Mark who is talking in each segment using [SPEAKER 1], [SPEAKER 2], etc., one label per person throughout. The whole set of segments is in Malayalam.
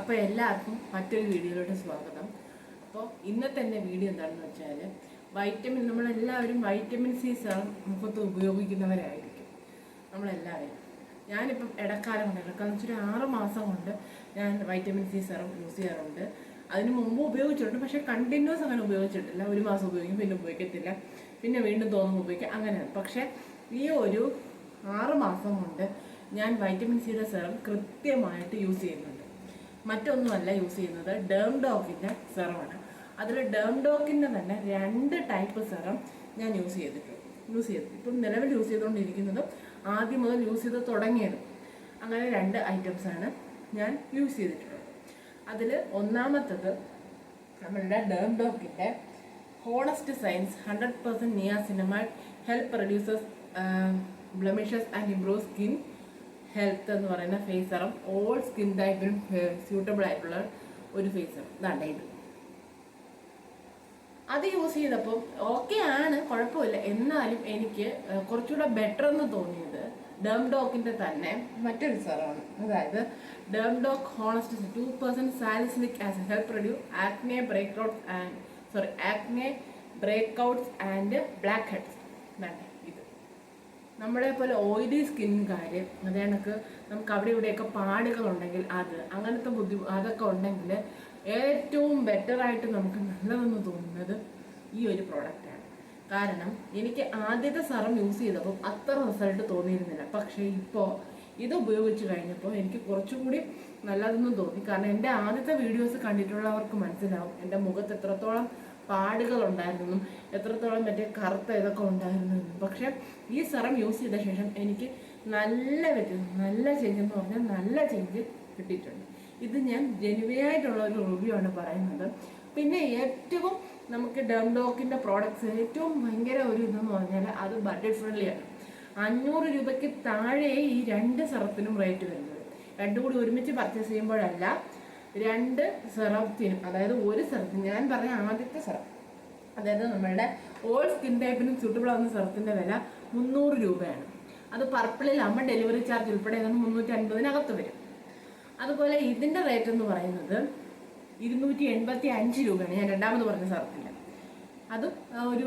[SPEAKER 1] അപ്പോൾ എല്ലാവർക്കും മറ്റൊരു വീഡിയോയിലോട്ട് സ്വാഗതം. അപ്പോൾ ഇന്നത്തെ എൻ്റെ വീഡിയോ എന്താണെന്ന് വെച്ചാൽ നമ്മളെല്ലാവരും വൈറ്റമിൻ സി സെറം മുഖത്ത് ഉപയോഗിക്കുന്നവരായിരിക്കും നമ്മളെല്ലാവരും. ഞാനിപ്പം ഇടക്കാലം വെച്ചാൽ 6 മാസം കൊണ്ട് ഞാൻ വൈറ്റമിൻ സി സെറം യൂസ് ചെയ്യാറുണ്ട്. അതിന് മുമ്പ് ഉപയോഗിച്ചിട്ടുണ്ട്, പക്ഷേ കണ്ടിന്യൂസ് അങ്ങനെ ഉപയോഗിച്ചിട്ടില്ല. 1 മാസം ഉപയോഗിക്കും, പിന്നെ ഉപയോഗിക്കത്തില്ല, പിന്നെ വീണ്ടും തോന്നുമ്പോൾ ഉപയോഗിക്കാം, അങ്ങനെയാണ്. പക്ഷേ ഈ ഒരു 6 മാസം കൊണ്ട് ഞാൻ വൈറ്റമിൻ സിയുടെ സെറം കൃത്യമായിട്ട് യൂസ് ചെയ്യുന്നുണ്ട്. മറ്റൊന്നുമല്ല യൂസ് ചെയ്യുന്നത്, ഡേംഡോക്കിൻ്റെ സെറമാണ്. അതിൽ ഡേംഡോക്കിൻ്റെ തന്നെ 2 ടൈപ്പ് സെറം ഞാൻ യൂസ് ചെയ്തു. ഇപ്പം നിലവിൽ യൂസ് ചെയ്തുകൊണ്ടിരിക്കുന്നതും ആദ്യം മുതൽ യൂസ് ചെയ്ത് തുടങ്ങിയതും അങ്ങനെ 2 ഐറ്റംസാണ് ഞാൻ യൂസ് ചെയ്തിട്ടുള്ളത്. അതിൽ ഒന്നാമത്തത് നമ്മളുടെ ഡേംഡോക്കിൻ്റെ honest science 100% niacinamide help reduces blemishes and improve skin health എന്ന് പറയുന്ന ഫേസ് സെറം. ഓൾ സ്കിൻ ടൈപ്പിനും സ്യൂട്ടബിൾ ആയിട്ടുള്ള ഒരു ഫേസ് സെറം. ഇതാണ്ട് ഇത്. അത് യൂസ് ചെയ്തപ്പോൾ ഓക്കെ ആണ്, കുഴപ്പമില്ല. എന്നാലും എനിക്ക് കുറച്ചുകൂടെ ബെറ്റർ എന്ന് തോന്നിയത് ഡേംഡോക്കിൻ്റെ തന്നെ മറ്റൊരു സെറമാണ്. അതായത് Dermdoc honest 2% salicylic acid help reduce acne breakouts and blackheads. ഇത് നമ്മളെ പോലെ ഓയിലി സ്കിൻകാർ, അത് കണക്ക് നമുക്ക് അവിടെ ഇവിടെയൊക്കെ പാടുകളുണ്ടെങ്കിൽ അങ്ങനത്തെ അതൊക്കെ ഉണ്ടെങ്കിൽ ഏറ്റവും ബെറ്ററായിട്ട് നമുക്ക് നല്ലതെന്ന് തോന്നുന്നത് ഈ ഒരു പ്രോഡക്റ്റാണ്. കാരണം എനിക്ക് ആദ്യത്തെ സെറം യൂസ് ചെയ്തപ്പോൾ അത്ര റിസൾട്ട് തോന്നിയിരുന്നില്ല. പക്ഷേ ഇപ്പോൾ ഇത് ഉപയോഗിച്ച് കഴിഞ്ഞപ്പോൾ എനിക്ക് കുറച്ചുകൂടി നല്ലതെന്ന് തോന്നി. കാരണം എൻ്റെ ആദ്യത്തെ വീഡിയോസ് കണ്ടിട്ടുള്ളവർക്ക് മനസ്സിലാവും എൻ്റെ മുഖത്ത് എത്രത്തോളം പാടുകൾ ഉണ്ടായിരുന്നെന്നും എത്രത്തോളം മറ്റേ കറുത്ത ഇതൊക്കെ ഉണ്ടായിരുന്നെന്നും. പക്ഷെ ഈ സെറം യൂസ് ചെയ്ത ശേഷം എനിക്ക് നല്ല ചേഞ്ച് എന്ന് പറഞ്ഞാൽ നല്ല ചേഞ്ച് കിട്ടിയിട്ടുണ്ട്. ഇത് ഞാൻ ജെനുവിനായിട്ടുള്ള ഒരു റിവ്യൂ ആണ് പറയുന്നത്. പിന്നെ ഏറ്റവും നമുക്ക് ഡേംഡോക്കിൻ്റെ പ്രോഡക്ട്സ് ഏറ്റവും ഭയങ്കര ഒരു ഇതെന്ന് പറഞ്ഞാൽ അത് ബഡ്ജറ്റ് ഫ്രണ്ട്ലിയാണ്. 500 രൂപയ്ക്ക് താഴെ ഈ 2 സെറത്തിനും റേറ്റ് വരുന്നത്. 2 കൂടി ഒരുമിച്ച് പർച്ചേസ് ചെയ്യുമ്പോഴല്ല, 2 സെറത്തിനും, അതായത് ഒരു സെറത്തിന് ഞാൻ പറഞ്ഞ ആദ്യത്തെ സെറം, അതായത് നമ്മളുടെ ഓൾ സ്കിൻ ടൈപ്പിനും സ്യൂട്ടബിൾ ആവുന്ന സെറത്തിൻ്റെ വില 300 രൂപയാണ്. അത് പർപ്പിളിലാകുമ്പോൾ ഡെലിവറി ചാർജ് ഉൾപ്പെടെ 350-നകത്ത് വരും. അതുപോലെ ഇതിൻ്റെ റേറ്റ് എന്ന് പറയുന്നത് 285 രൂപയാണ്. ഞാൻ രണ്ടാമത് പറഞ്ഞ സെറത്തിൻ്റെ അതും ഒരു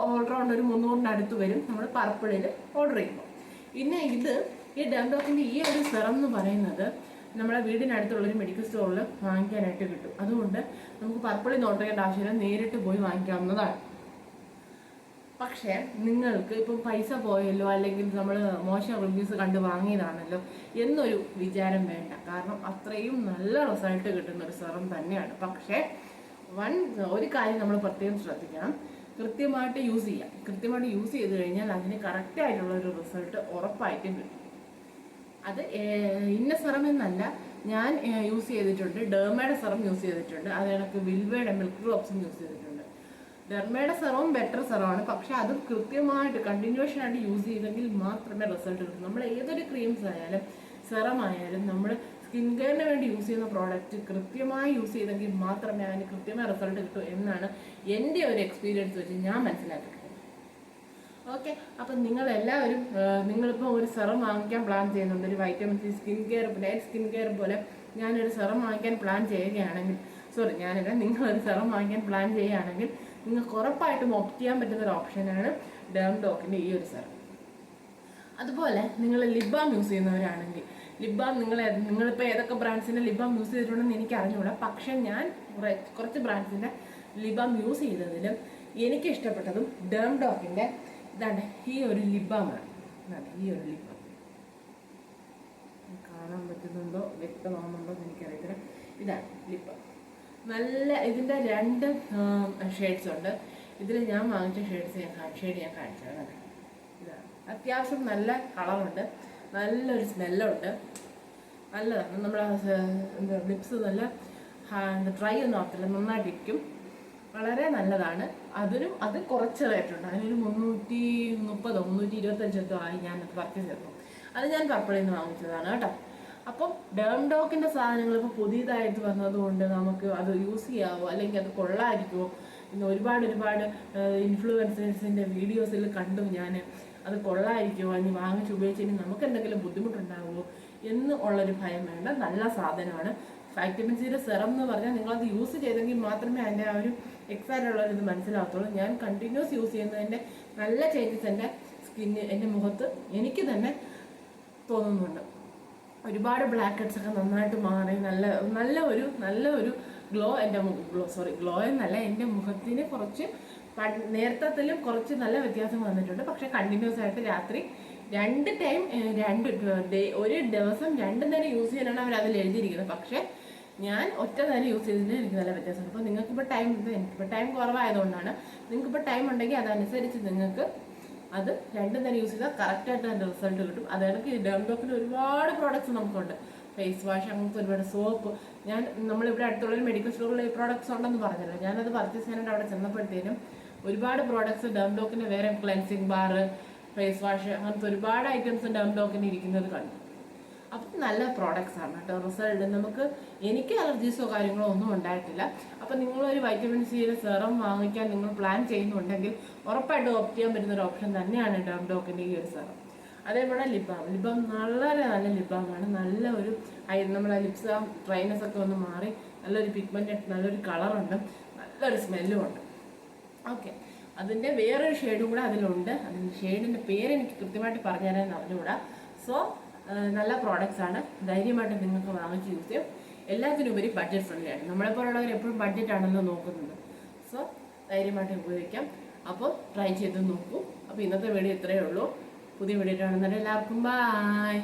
[SPEAKER 1] ഓൾറൗണ്ട് ഒരു 300-നടുത്ത് വരും നമ്മൾ പർപ്പിളിൽ ഓർഡർ ചെയ്യുമ്പോൾ. പിന്നെ ഈ ഡേംഡോക്കിൻ്റെ ഈ ഒരു സെറം എന്ന് പറയുന്നത് നമ്മളെ വീടിനടുത്തുള്ളൊരു മെഡിക്കൽ സ്റ്റോറിൽ വാങ്ങിക്കാനായിട്ട് കിട്ടും. അതുകൊണ്ട് നമുക്ക് പർപ്പിളിൽ നിന്ന് ഓർഡർ ചെയ്യേണ്ട ആവശ്യമില്ല, നേരിട്ട് പോയി വാങ്ങിക്കാവുന്നതാണ്. പക്ഷേ നിങ്ങൾക്ക് ഇപ്പം പൈസ പോയല്ലോ, അല്ലെങ്കിൽ നമ്മൾ മോശം റിവ്യൂസ് കണ്ട് വാങ്ങിയതാണല്ലോ എന്നൊരു വിചാരം വേണ്ട. കാരണം അത്രയും നല്ല റിസൾട്ട് കിട്ടുന്ന ഒരു സെറം തന്നെയാണ്. പക്ഷേ ഒരു കാര്യം നമ്മൾ പ്രത്യേകം ശ്രദ്ധിക്കണം, കൃത്യമായിട്ട് യൂസ് ചെയ്യാം. കൃത്യമായിട്ട് യൂസ് ചെയ്ത് കഴിഞ്ഞാൽ അതിന് കറക്റ്റായിട്ടുള്ള ഒരു റിസൾട്ട് ഉറപ്പായിട്ടും കിട്ടും. അത് ഇന്ന സെറം എന്നല്ല, ഞാൻ യൂസ് ചെയ്തിട്ടുണ്ട്. ഡെർമയുടെ സെറം യൂസ് ചെയ്തിട്ടുണ്ട്, അത് കണക്ക് വിൽവയുടെ മിൽക്ക് ഡ്രോപ്സും യൂസ് ചെയ്തിട്ടുണ്ട്. ഡെർമയുടെ സെറവും ബെറ്റർ സെറമാണ്, പക്ഷെ അത് കൃത്യമായിട്ട് കണ്ടിന്യൂഷൻ ആയിട്ട് യൂസ് ചെയ്തെങ്കിൽ മാത്രമേ റിസൾട്ട് കിട്ടും. നമ്മൾ ഏതൊരു ക്രീംസ് ആയാലും സെറം ആയാലും നമ്മൾ സ്കിൻ കെയറിന് വേണ്ടി യൂസ് ചെയ്യുന്ന പ്രോഡക്റ്റ് കൃത്യമായി യൂസ് ചെയ്തെങ്കിൽ മാത്രമേ അതിന് കൃത്യമായ റിസൾട്ട് കിട്ടൂ എന്നാണ് എൻ്റെ ഒരു എക്സ്പീരിയൻസ് വെച്ച് ഞാൻ മനസ്സിലാക്കിയിട്ടുള്ളത്. ഓക്കെ, അപ്പം നിങ്ങളെല്ലാവരും നിങ്ങളിപ്പോൾ ഒരു സെറം വാങ്ങിക്കാൻ പ്ലാൻ ചെയ്യുന്നുണ്ട്, ഒരു vitamin C night skin care പോലെ ഞാനൊരു സെറം വാങ്ങിക്കാൻ പ്ലാൻ ചെയ്യുകയാണെങ്കിൽ, നിങ്ങളൊരു സെറം വാങ്ങിക്കാൻ പ്ലാൻ ചെയ്യുകയാണെങ്കിൽ നിങ്ങൾക്ക് ഉറപ്പായിട്ടും ഓപ്റ്റ് ചെയ്യാൻ പറ്റുന്ന ഒരു ഓപ്ഷനാണ് ഡേംഡോക്കിൻ്റെ ഈ ഒരു സെറം. അതുപോലെ നിങ്ങൾ ലിപ് ബാം യൂസ് ചെയ്യുന്നവരാണെങ്കിൽ, ലിപ് ബാം നിങ്ങളിപ്പോൾ ഏതൊക്കെ ബ്രാൻഡ്സിൻ്റെ ലിപ് ബാം യൂസ് ചെയ്തിട്ടുണ്ടെന്ന് എനിക്ക് അറിഞ്ഞുകൂടാ. പക്ഷേ ഞാൻ കുറച്ച് ബ്രാൻഡ്സിൻ്റെ ലിപ് ബാം യൂസ് ചെയ്തതിലും എനിക്ക് ഇഷ്ടപ്പെട്ടതും ഡേംഡോക്കിൻ്റെ ഇതാണ് ഈ ഒരു ലിപ് ബാമാണ്. ഈ ഒരു ലിപ് ബാം കാണാൻ പറ്റുന്നുണ്ടോ, വ്യക്തമാകുന്നുണ്ടോ എന്ന് എനിക്കറിയത്തില്ല. ഇതാണ് ലിപ് ബാം. നല്ല ഇതിൻ്റെ 2 ഷെയ്ഡ്സ് ഉണ്ട്. ഇതിൽ ഞാൻ വാങ്ങിച്ച ഷെയ്ഡ് ഞാൻ കാണിച്ചതാണ്. ഇതാണ് അത്യാവശ്യം നല്ല കളറുണ്ട്, നല്ലൊരു സ്മെല്ലുണ്ട്, നല്ലതാണ്. നമ്മുടെ ലിപ്സ് നല്ല ഡ്രൈ ഒന്നും ആകത്തില്ല, നന്നായിട്ടിരിക്കും, വളരെ നല്ലതാണ്. അത് കുറച്ച് റേറ്റുണ്ട്. അതിനൊരു 330-325 ആയി ഞാനത് പർച്ചേസ് ചെയ്തു. അത് ഞാൻ പർപ്പിളിൽ നിന്ന് വാങ്ങിച്ചതാണ് കേട്ടോ. അപ്പം ഡേംഡോക്കിൻ്റെ സാധനങ്ങൾ ഇപ്പോൾ പുതിയതായിട്ട് വന്നതുകൊണ്ട് നമുക്ക് അത് യൂസ് ചെയ്യാവോ അല്ലെങ്കിൽ അത് കൊള്ളായിരിക്കുമോ ഇന്ന് ഒരുപാട് ഇൻഫ്ലുവൻസേഴ്സിൻ്റെ വീഡിയോസിൽ കണ്ടു ഞാൻ. അത് കൊള്ളായിരിക്കുമോ, ഇനി വാങ്ങിച്ച് ഉപയോഗിച്ചതിന് നമുക്ക് എന്തെങ്കിലും ബുദ്ധിമുട്ടുണ്ടാകുമോ എന്ന് ഉള്ളൊരു ഭയം വേണ്ട. നല്ല സാധനമാണ്. വൈറ്റമിൻ സിയുടെ സെറം എന്ന് പറഞ്ഞാൽ നിങ്ങളത് യൂസ് ചെയ്തെങ്കിൽ മാത്രമേ അതിൻ്റെ ആ ഒരു എക്സാക്റ്റ് ഉള്ളൊരിത് മനസ്സിലാകത്തുള്ളൂ. ഞാൻ കണ്ടിന്യൂസ് യൂസ് ചെയ്യുന്നതിൻ്റെ നല്ല ചേഞ്ചസ് എൻ്റെ സ്കിന്ന്, എൻ്റെ മുഖത്ത് എനിക്ക് തന്നെ തോന്നുന്നുണ്ട്. ഒരുപാട് ബ്ലാക്ക് ഹെഡ്സ് ഒക്കെ നന്നായിട്ട് മാറി നല്ല ഒരു ഗ്ലോ എൻ്റെ ഗ്ലോ എന്നല്ല, എൻ്റെ മുഖത്തിന് കുറച്ച് നേരത്തത്തിലും കുറച്ച് നല്ല വ്യത്യാസം വന്നിട്ടുണ്ട്. പക്ഷെ കണ്ടിന്യൂസ് ആയിട്ട് രാത്രി 2 ടൈം ഒരു ദിവസം 2 നേരം യൂസ് ചെയ്യാനാണ് അവർ അതിൽ എഴുതിയിരിക്കുന്നത്. പക്ഷെ ഞാൻ ഒറ്റ നേരം യൂസ് ചെയ്തതിന് എനിക്ക് നല്ല വ്യത്യാസമുണ്ട്. അപ്പോൾ നിങ്ങൾക്കിപ്പോൾ എനിക്കിപ്പോൾ ടൈം കുറവായതുകൊണ്ടാണ്. നിങ്ങൾക്കിപ്പോൾ ടൈം ഉണ്ടെങ്കിൽ അതനുസരിച്ച് നിങ്ങൾക്ക് അത് 2 നേരം യൂസ് ചെയ്താൽ കറക്റ്റായിട്ട് അതിൻ്റെ റിസൾട്ട് കിട്ടും. അതായത് ഡെർമോക്കിൽ ഒരുപാട് പ്രോഡക്റ്റ്സ് നമുക്കുണ്ട്. ഫേസ് വാഷ്, അങ്ങനത്തെ ഒരുപാട് സോപ്പ്. നമ്മളിവിടെ അടുത്തുള്ളൊരു മെഡിക്കൽ സ്റ്റോറിൽ ഈ പ്രോഡക്റ്റ്സ് ഉണ്ടെന്ന് പറഞ്ഞല്ലോ. ഞാനത് പർച്ചേസ് ചെയ്യാനായിട്ട് അവിടെ ചെന്നപ്പോഴത്തേനും ഒരുപാട് പ്രോഡക്ട്സ് ഡെർമോക്കിൻ്റെ വേറെ ക്ലെൻസിങ് ബാർ, ഫേസ് വാഷ്, അങ്ങനത്തെ ഒരുപാട് ഐറ്റംസ് ഡെർമോക്കിന് ഇരിക്കുന്നത് കണ്ടു. അപ്പം നല്ല പ്രോഡക്റ്റ്സ് ആണ് കേട്ടോ. റിസൾട്ട് എനിക്ക് അലർജീസോ കാര്യങ്ങളോ ഒന്നും ഉണ്ടായിട്ടില്ല. അപ്പം നിങ്ങളൊരു വൈറ്റമിൻ സിയുടെ സെറം വാങ്ങിക്കാൻ നിങ്ങൾ പ്ലാൻ ചെയ്യുന്നുണ്ടെങ്കിൽ ഉറപ്പായിട്ടും ഓപ്റ്റ് ചെയ്യാൻ പറ്റുന്ന ഒരു ഓപ്ഷൻ തന്നെയാണ് ഡെർമോക്കിൻ്റെ ഈ ഒരു സെറം. അതേപോലെ ലിബാം വളരെ നല്ല ലിബാമാണ്. നല്ല ഒരു നമ്മളെ ലിപ്സ് ഡ്രൈനെസ് ഒക്കെ ഒന്ന് മാറി നല്ലൊരു പിഗ്മെൻറ്റ്, നല്ലൊരു കളറുണ്ട്, നല്ലൊരു സ്മെല്ലും ഉണ്ട്. ഓക്കെ, അതിൻ്റെ വേറൊരു ഷെയ്ഡും കൂടെ അതിലുണ്ട്. അതിൻ്റെ ഷെയ്ഡിൻ്റെ പേര് എനിക്ക് കൃത്യമായിട്ട് പറഞ്ഞുതരാൻ അറിഞ്ഞുകൂടാ. സോ നല്ല പ്രോഡക്റ്റ്സ് ആണ്. ധൈര്യമായിട്ട് നിങ്ങൾക്ക് വാങ്ങിച്ച് യൂസ് ചെയ്യും. എല്ലാത്തിനും ഉപരി ബഡ്ജറ്റ് ഫ്രണ്ട്ലി ആണ്. നമ്മളെപ്പോലുള്ളവർ എപ്പോഴും ബഡ്ജറ്റാണല്ലോ നോക്കുന്നത്. സോ ധൈര്യമായിട്ട് ഉപയോഗിക്കാം. അപ്പോൾ ട്രൈ ചെയ്ത് നോക്കൂ. അപ്പോൾ ഇന്നത്തെ വീഡിയോ ഇത്രയേ ഉള്ളൂ. പുതിയ വീഡിയോ കാണുന്നവരെ എല്ലാവർക്കും ബൈ.